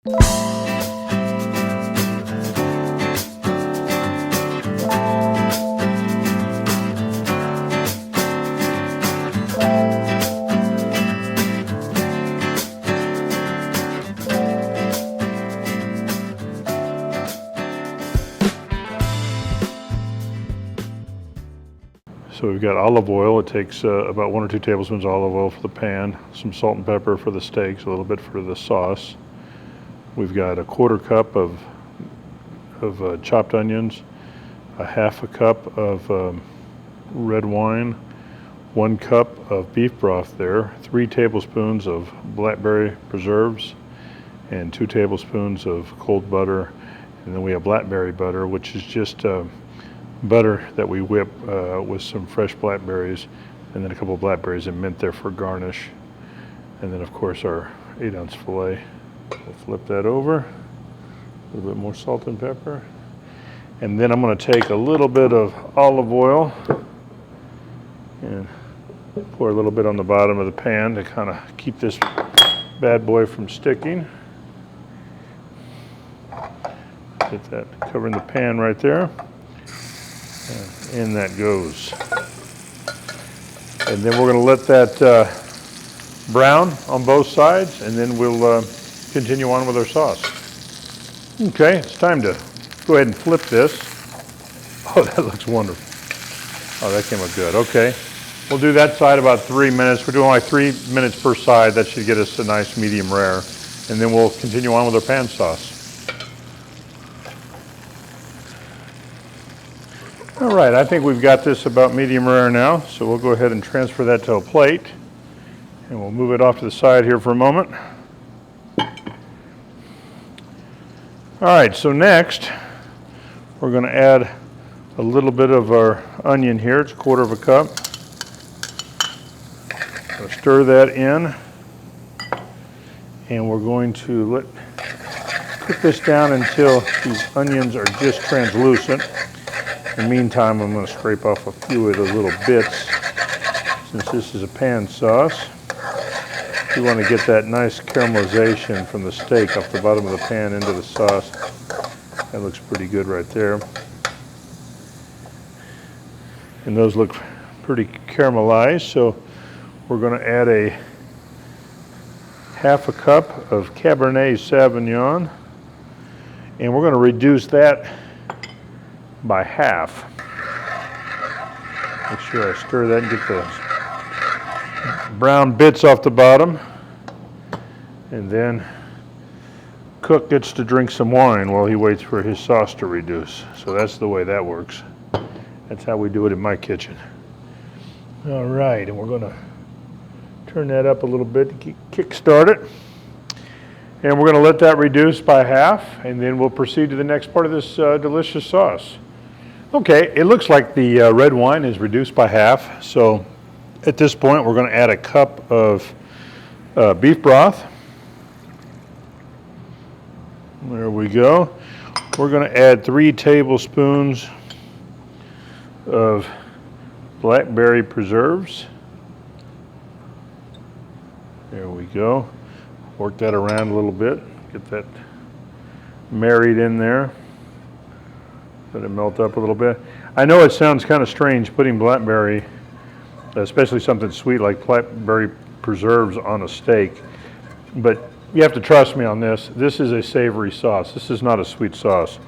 So we've got olive oil. It takes about 1 or 2 tablespoons of olive oil for the pan, some salt and pepper for the steaks, a little bit for the sauce. We've got a 1/4 cup of chopped onions, a 1/2 cup of red wine, 1 cup of beef broth there, 3 tablespoons of blackberry preserves, and 2 tablespoons of cold butter. And then we have blackberry butter, which is just butter that we whip with some fresh blackberries, and then a couple of blackberries and mint there for garnish. And then of course our 8-ounce filet. We'll flip that over, a little bit more salt and pepper. And then I'm going to take a little bit of olive oil and pour a little bit on the bottom of the pan to kind of keep this bad boy from sticking. Get that covering the pan right there. And in that goes. And then we're going to let that brown on both sides, and then we'll continue on with our sauce. Okay, it's time to go ahead and flip this. Oh, that looks wonderful. Oh, that came out good. Okay, we'll do that side about 3 minutes. We're doing like 3 minutes per side. That should get us a nice medium rare. And then we'll continue on with our pan sauce. All right, I think we've got this about medium rare now, so we'll go ahead and transfer that to a plate, and we'll move it off to the side here for a moment. All right, so next, we're going to add a little bit of our onion here. It's 1/4 cup. We'll stir that in, and we're going to cook this down until these onions are just translucent. In the meantime, I'm going to scrape off a few of the little bits. Since this is a pan sauce, we want to get that nice caramelization from the steak off the bottom of the pan into the sauce. That looks pretty good right there. And those look pretty caramelized, so we're going to add a 1/2 cup of Cabernet Sauvignon, and we're going to reduce that by half. Make sure I stir that and get the brown bits off the bottom. And then cook gets to drink some wine while he waits for his sauce to reduce. So that's the way that works. That's how we do it in my kitchen. All right, and we're going to turn that up a little bit to kick-start it. And we're going to let that reduce by half, and then we'll proceed to the next part of this delicious sauce. Okay, it looks like the red wine is reduced by half, so at this point we're going to add a cup of beef broth. There we go. We're going to add 3 tablespoons of blackberry preserves. There we go. Work that around a little bit, get that married in there. Let it melt up a little bit. I know it sounds kind of strange putting blackberry, especially something sweet like blackberry preserves on a steak, but you have to trust me on this. This is a savory sauce. This is not a sweet sauce.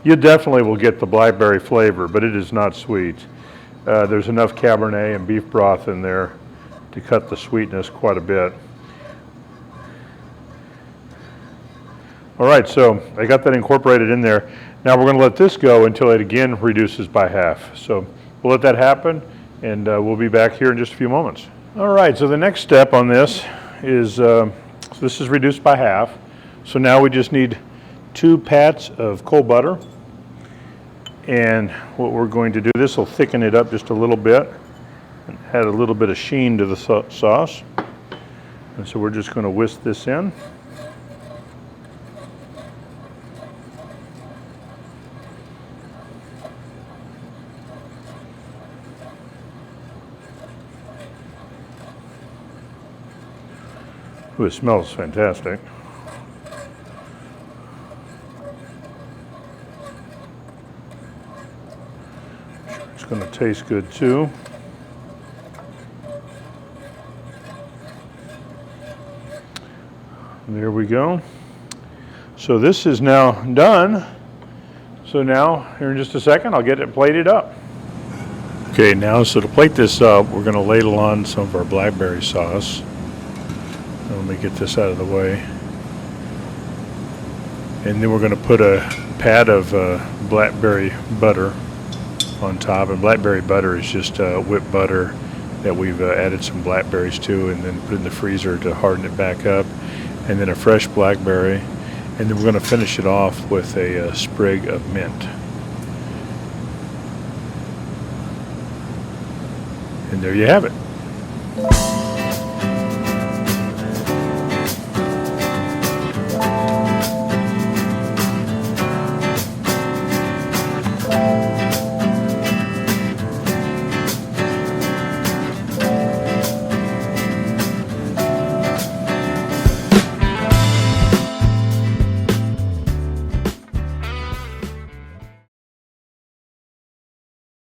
You definitely will get the blackberry flavor, but it is not sweet. There's enough Cabernet and beef broth in there to cut the sweetness quite a bit. All right, so I got that incorporated in there. Now we're going to let this go until it again reduces by half. So we'll let that happen, and we'll be back here in just a few moments. All right, so the next step on this is, so this is reduced by half. So now we just need 2 pats of cold butter. And what we're going to do, this will thicken it up just a little bit and add a little bit of sheen to the sauce. And so we're just going to whisk this in. Ooh, it smells fantastic. Gonna taste good too. There we go. So this is now done. So now, here in just a second, I'll get it plated up. Okay, now, so to plate this up, we're gonna ladle on some of our blackberry sauce. Let me get this out of the way. And then we're gonna put a pat of blackberry butter on top. And blackberry butter is just whipped butter that we've added some blackberries to and then put in the freezer to harden it back up. And then a fresh blackberry. And then we're going to finish it off with a sprig of mint. And there you have it.